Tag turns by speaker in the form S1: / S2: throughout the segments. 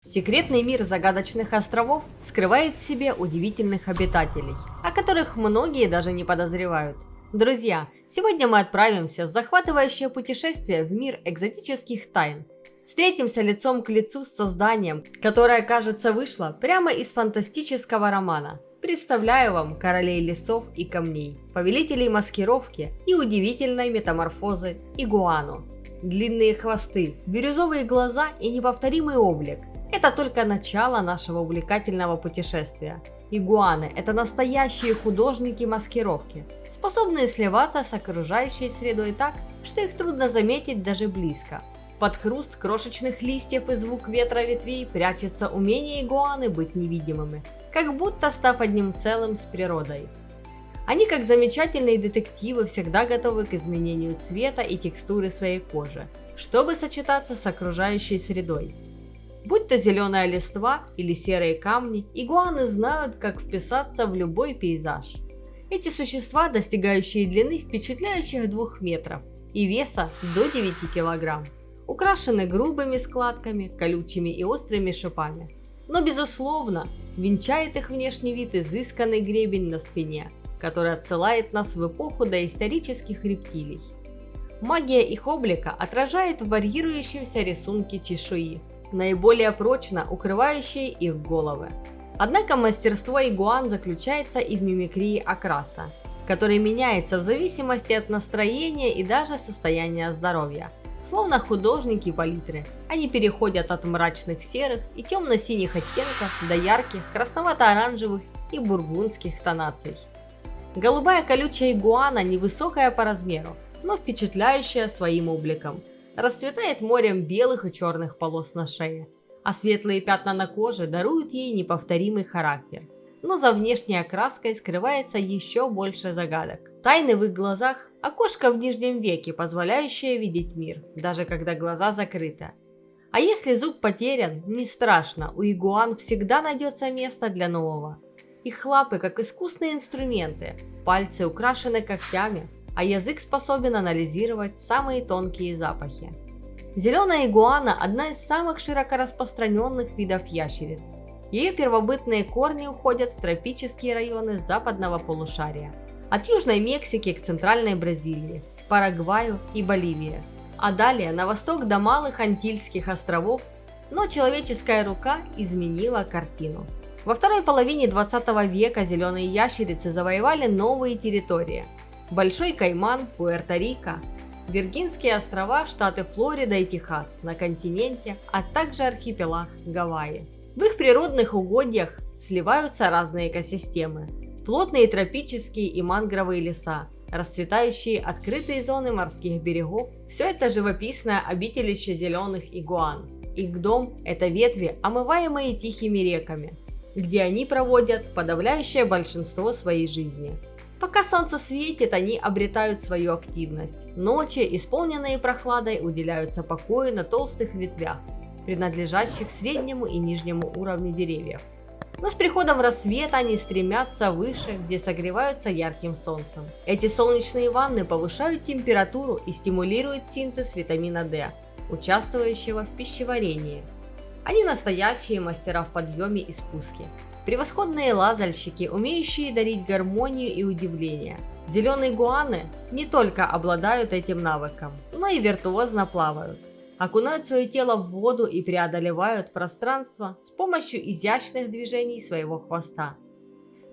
S1: Секретный мир загадочных островов скрывает в себе удивительных обитателей, о которых многие даже не подозревают. Друзья, сегодня мы отправимся в захватывающее путешествие в мир экзотических тайн. Встретимся лицом к лицу с созданием, которое, кажется, вышло прямо из фантастического романа. Представляю вам королей лесов и камней, повелителей маскировки и удивительной метаморфозы игуану. Длинные хвосты, бирюзовые глаза и неповторимый облик. Это только начало нашего увлекательного путешествия. Игуаны – это настоящие художники маскировки, способные сливаться с окружающей средой так, что их трудно заметить даже близко. Под хруст крошечных листьев и звук ветра ветвей прячется умение игуаны быть невидимыми, как будто став одним целым с природой. Они, как замечательные детективы, всегда готовы к изменению цвета и текстуры своей кожи, чтобы сочетаться с окружающей средой. Будь то зеленая листва или серые камни, игуаны знают, как вписаться в любой пейзаж. Эти существа, достигающие длины впечатляющих 2 метров и веса до 9 килограмм, украшены грубыми складками, колючими и острыми шипами. Но, безусловно, венчает их внешний вид изысканный гребень на спине, который отсылает нас в эпоху доисторических рептилий. Магия их облика отражает в варьирующемся рисунке чешуи, наиболее прочно укрывающие их головы. Однако мастерство игуан заключается и в мимикрии окраса, который меняется в зависимости от настроения и даже состояния здоровья. Словно художники палитры, они переходят от мрачных серых и темно-синих оттенков до ярких красновато-оранжевых и бургундских тонаций. Голубая колючая игуана невысокая по размеру, но впечатляющая своим обликом. Расцветает морем белых и черных полос на шее, а светлые пятна на коже даруют ей неповторимый характер. Но за внешней окраской скрывается еще больше загадок. Тайны в их глазах – окошко в нижнем веке, позволяющее видеть мир, даже когда глаза закрыты. А если зуб потерян, не страшно, у игуан всегда найдется место для нового. Их лапы как искусные инструменты, пальцы украшены когтями, а язык способен анализировать самые тонкие запахи. Зеленая игуана – одна из самых широко распространенных видов ящериц. Ее первобытные корни уходят в тропические районы западного полушария, от Южной Мексики к Центральной Бразилии, Парагваю и Боливии, а далее на восток до Малых Антильских островов, но человеческая рука изменила картину. Во второй половине 20 века зеленые ящерицы завоевали новые территории – Большой Кайман, Пуэрто-Рико, Виргинские острова, штаты Флорида и Техас на континенте, а также архипелаг Гавайи. В их природных угодьях сливаются разные экосистемы. Плотные тропические и мангровые леса, расцветающие открытые зоны морских берегов – все это живописное обителище зеленых игуан. Их дом – это ветви, омываемые тихими реками, где они проводят подавляющее большинство своей жизни. Пока солнце светит, они обретают свою активность. Ночи, исполненные прохладой, уделяются покою на толстых ветвях, принадлежащих среднему и нижнему уровню деревьев. Но с приходом рассвета они стремятся выше, где согреваются ярким солнцем. Эти солнечные ванны повышают температуру и стимулируют синтез витамина D, участвующего в пищеварении. Они настоящие мастера в подъеме и спуске. Превосходные лазальщики, умеющие дарить гармонию и удивление. Зеленые игуаны не только обладают этим навыком, но и виртуозно плавают. Окунают свое тело в воду и преодолевают пространство с помощью изящных движений своего хвоста.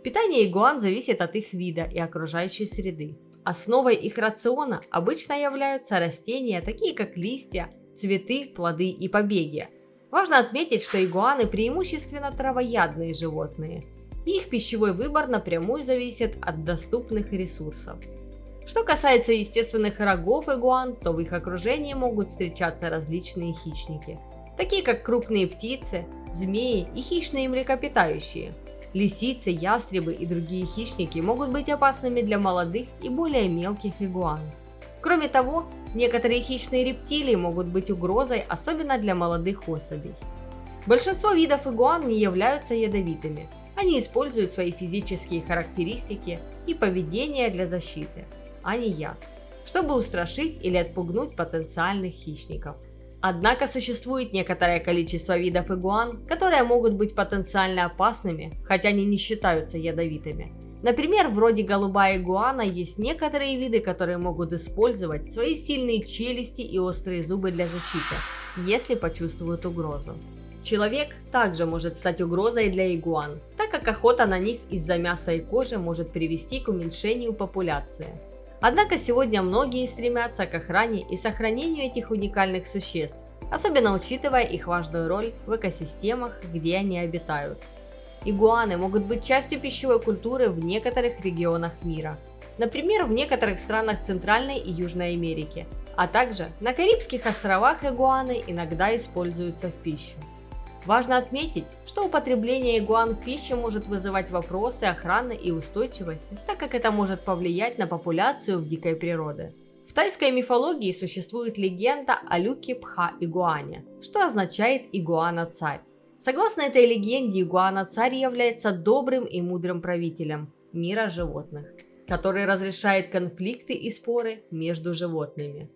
S1: Питание игуан зависит от их вида и окружающей среды. Основой их рациона обычно являются растения, такие как листья, цветы, плоды и побеги. Важно отметить, что игуаны преимущественно травоядные животные, и их пищевой выбор напрямую зависит от доступных ресурсов. Что касается естественных рогов игуан, то в их окружении могут встречаться различные хищники, такие как крупные птицы, змеи и хищные млекопитающие. Лисицы, ястребы и другие хищники могут быть опасными для молодых и более мелких игуан. Кроме того, некоторые хищные рептилии могут быть угрозой, особенно для молодых особей. Большинство видов игуан не являются ядовитыми. Они используют свои физические характеристики и поведение для защиты, а не яд, чтобы устрашить или отпугнуть потенциальных хищников. Однако существует некоторое количество видов игуан, которые могут быть потенциально опасными, хотя они не считаются ядовитыми. Например, вроде голубая игуана есть некоторые виды, которые могут использовать свои сильные челюсти и острые зубы для защиты, если почувствуют угрозу. Человек также может стать угрозой для игуан, так как охота на них из-за мяса и кожи может привести к уменьшению популяции. Однако сегодня многие стремятся к охране и сохранению этих уникальных существ, особенно учитывая их важную роль в экосистемах, где они обитают. Игуаны могут быть частью пищевой культуры в некоторых регионах мира, например, в некоторых странах Центральной и Южной Америки, а также на Карибских островах игуаны иногда используются в пищу. Важно отметить, что употребление игуан в пищу может вызывать вопросы охраны и устойчивости, так как это может повлиять на популяцию в дикой природе. В тайской мифологии существует легенда о Люке-Пха-игуане, что означает «игуана-царь». Согласно этой легенде, игуана-царь является добрым и мудрым правителем мира животных, который разрешает конфликты и споры между животными.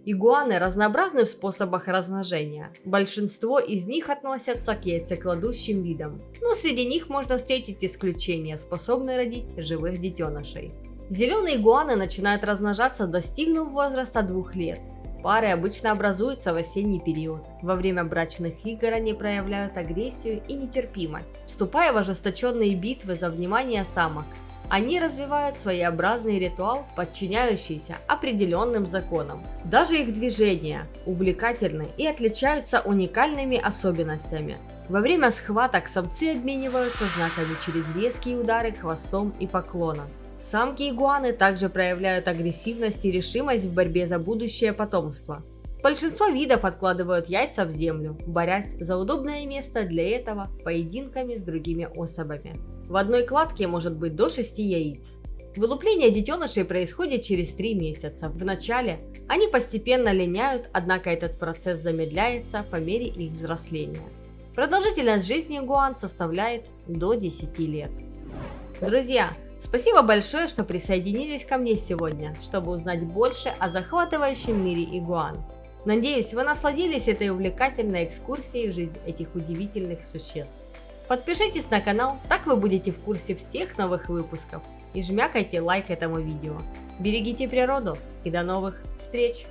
S1: Игуаны разнообразны в способах размножения. Большинство из них относятся к яйцекладущим видам, но среди них можно встретить исключения, способные родить живых детенышей. Зеленые игуаны начинают размножаться, достигнув возраста 2 лет. Пары обычно образуются в осенний период. Во время брачных игр они проявляют агрессию и нетерпимость, вступая в ожесточенные битвы за внимание самок. Они развивают своеобразный ритуал, подчиняющийся определенным законам. Даже их движения увлекательны и отличаются уникальными особенностями. Во время схваток самцы обмениваются знаками через резкие удары хвостом и поклоном. Самки игуаны также проявляют агрессивность и решимость в борьбе за будущее потомство. Большинство видов откладывают яйца в землю, борясь за удобное место для этого поединками с другими особями. В одной кладке может быть до 6 яиц. Вылупление детенышей происходит через 3 месяца. Вначале они постепенно линяют, однако этот процесс замедляется по мере их взросления. Продолжительность жизни игуан составляет до 10 лет. Друзья, спасибо большое, что присоединились ко мне сегодня, чтобы узнать больше о захватывающем мире игуан. Надеюсь, вы насладились этой увлекательной экскурсией в жизнь этих удивительных существ. Подпишитесь на канал, так вы будете в курсе всех новых выпусков, и жмякайте лайк этому видео. Берегите природу и до новых встреч!